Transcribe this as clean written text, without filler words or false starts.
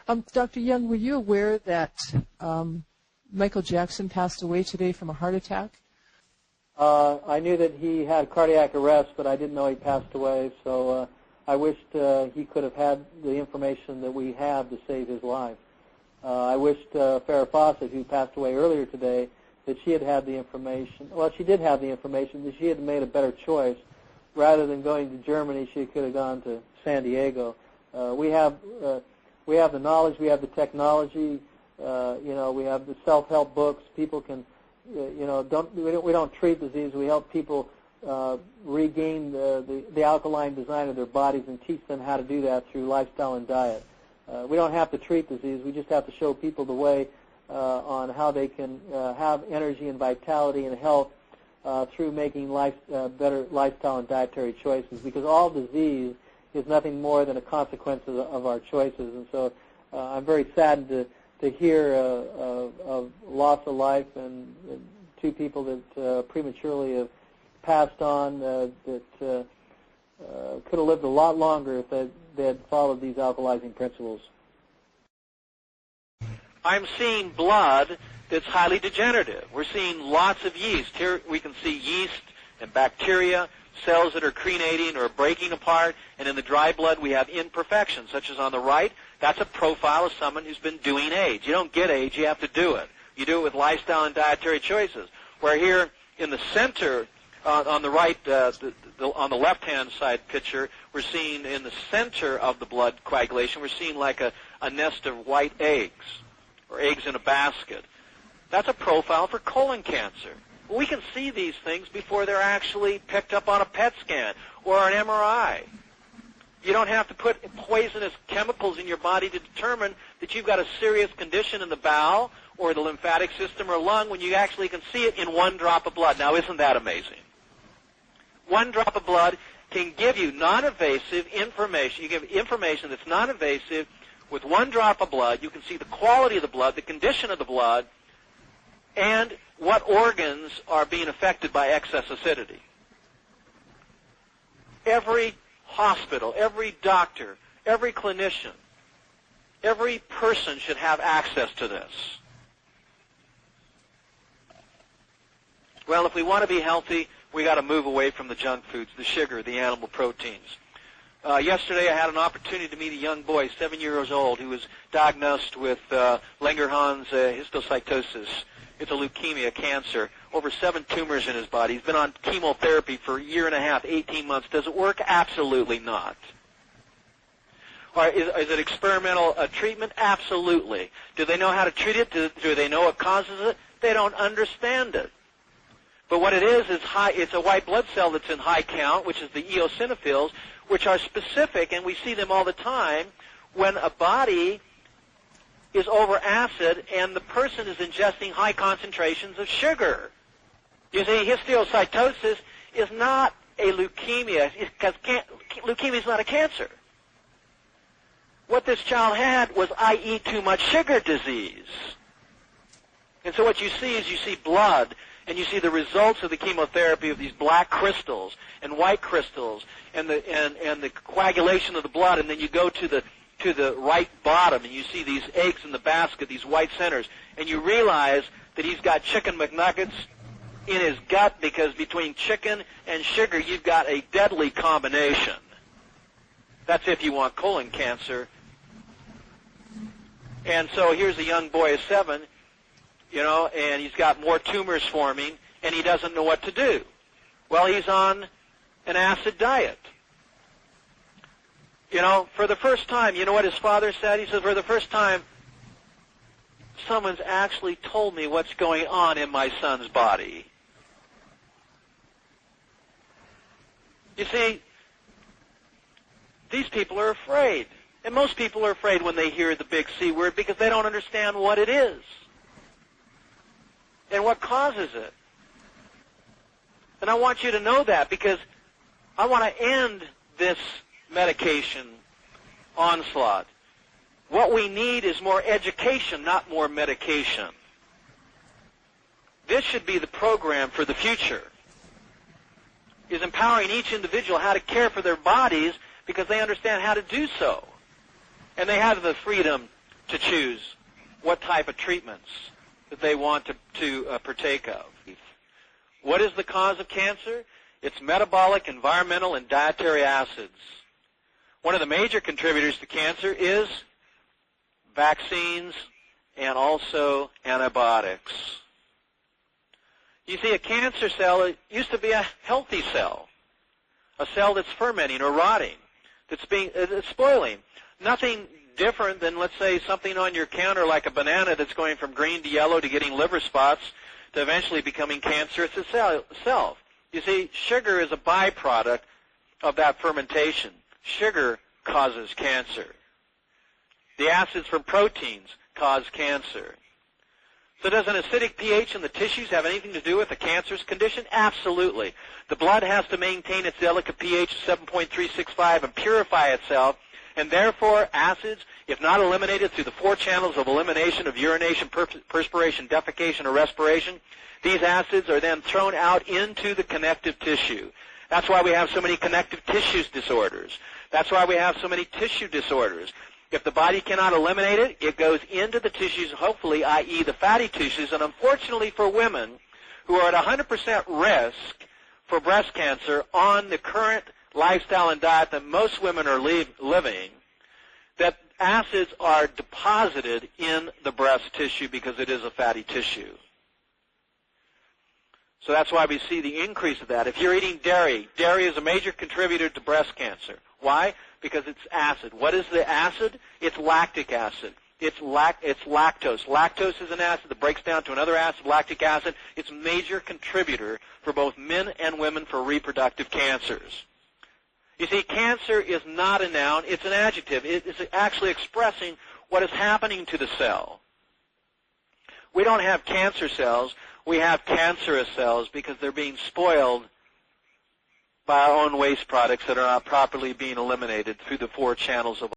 Dr. Young, were you aware that Michael Jackson passed away today from a heart attack? I knew that he had cardiac arrest, but I didn't know he passed away, so I wished he could have had the information that we have to save his life. I wished Farrah Fawcett, who passed away earlier today, that she had had the information. Well, she did have the information, that she had made a better choice. Rather than going to Germany, she could have gone to San Diego. We have the knowledge, we have the technology, we have the self-help books. People can, we don't treat disease. We help people regain the alkaline design of their bodies and teach them how to do that through lifestyle and diet. We don't have to treat disease. We just have to show people the way on how they can have energy and vitality and health through making better lifestyle and dietary choices, because all disease is nothing more than a consequence of our choices. And so I'm very saddened to hear of loss of life and two people that prematurely have passed on that could have lived a lot longer if they had followed these alkalizing principles. I'm seeing blood that's highly degenerative. We're seeing lots of yeast. Here we can see yeast and bacteria, cells that are crenating or breaking apart, and in the dry blood we have imperfections, such as on the right. That's a profile of someone who's been doing AIDS. You don't get AIDS, you have to do it. You do it with lifestyle and dietary choices. Where here in the center, on the right, on the left-hand side picture, we're seeing in the center of the blood coagulation, we're seeing like a nest of white eggs, or eggs in a basket. That's a profile for colon cancer. We can see these things before they're actually picked up on a PET scan or an MRI. You don't have to put poisonous chemicals in your body to determine that you've got a serious condition in the bowel or the lymphatic system or lung when you actually can see it in one drop of blood. Now, isn't that amazing? One drop of blood can give you non-invasive information. You give information that's non-invasive with one drop of blood. You can see the quality of the blood, the condition of the blood, and what organs are being affected by excess acidity. Every hospital, every doctor, every clinician, every person should have access to this. Well, if we want to be healthy, we got to move away from the junk foods, the sugar, the animal proteins. Yesterday I had an opportunity to meet a young boy, 7 years old, who was diagnosed with Langerhans histiocytosis. It's a leukemia, cancer, over 7 tumors in his body. He's been on chemotherapy for a year and a half, 18 months. Does it work? Absolutely not. Or is it experimental treatment? Absolutely. Do they know how to treat it? Do they know what causes it? They don't understand it. But what it is it's a white blood cell that's in high count, which is the eosinophils, which are specific, and we see them all the time when a body is over acid and the person is ingesting high concentrations of sugar. You see, histiocytosis is not a leukemia, because leukemia is not a cancer. What this child had was I eat too much sugar disease. And so what you see is you see blood, and you see the results of the chemotherapy of these black crystals and white crystals and the coagulation of the blood, and then you go to the right bottom and you see these eggs in the basket, these white centers, and you realize that he's got chicken McNuggets in his gut, because between chicken and sugar you've got a deadly combination. That's if you want colon cancer. And so here's a young boy of 7, and he's got more tumors forming, and he doesn't know what to do. Well, he's on an acid diet. For the first time, you know what his father said? He said, for the first time, someone's actually told me what's going on in my son's body. You see, these people are afraid. And most people are afraid when they hear the big C word because they don't understand what it is and what causes it. And I want you to know that, because I want to end this medication onslaught. What we need is more education, not more medication. This should be the program for the future, is empowering each individual how to care for their bodies, because they understand how to do so. And they have the freedom to choose what type of treatments that they want to partake of. What is the cause of cancer? It's metabolic, environmental, and dietary acids. One of the major contributors to cancer is vaccines and also antibiotics. You see, a cancer cell, it used to be a healthy cell, a cell that's fermenting or rotting, that's spoiling. Nothing different than, let's say, something on your counter like a banana that's going from green to yellow to getting liver spots to eventually becoming cancerous itself. You see, sugar is a byproduct of that fermentation. Sugar causes cancer. The acids from proteins cause cancer. So does an acidic pH in the tissues have anything to do with a cancerous condition? Absolutely. The blood has to maintain its delicate pH of 7.365 and purify itself, and therefore acids, if not eliminated through the 4 channels of elimination of urination, perspiration, defecation, or respiration, these acids are then thrown out into the connective tissue. That's why we have so many connective tissues disorders. That's why we have so many tissue disorders. If the body cannot eliminate it, it goes into the tissues, hopefully, i.e. the fatty tissues. And unfortunately for women who are at 100% risk for breast cancer on the current lifestyle and diet that most women are living, that acids are deposited in the breast tissue because it is a fatty tissue. So that's why we see the increase of that. If you're eating dairy, dairy is a major contributor to breast cancer. Why? Because it's acid. What is the acid? It's lactic acid. It's lactose. Lactose is an acid that breaks down to another acid, lactic acid. It's a major contributor for both men and women for reproductive cancers. You see, cancer is not a noun. It's an adjective. It is actually expressing what is happening to the cell. We don't have cancer cells. We have cancerous cells because they're being spoiled by our own waste products that are not properly being eliminated through the 4 channels of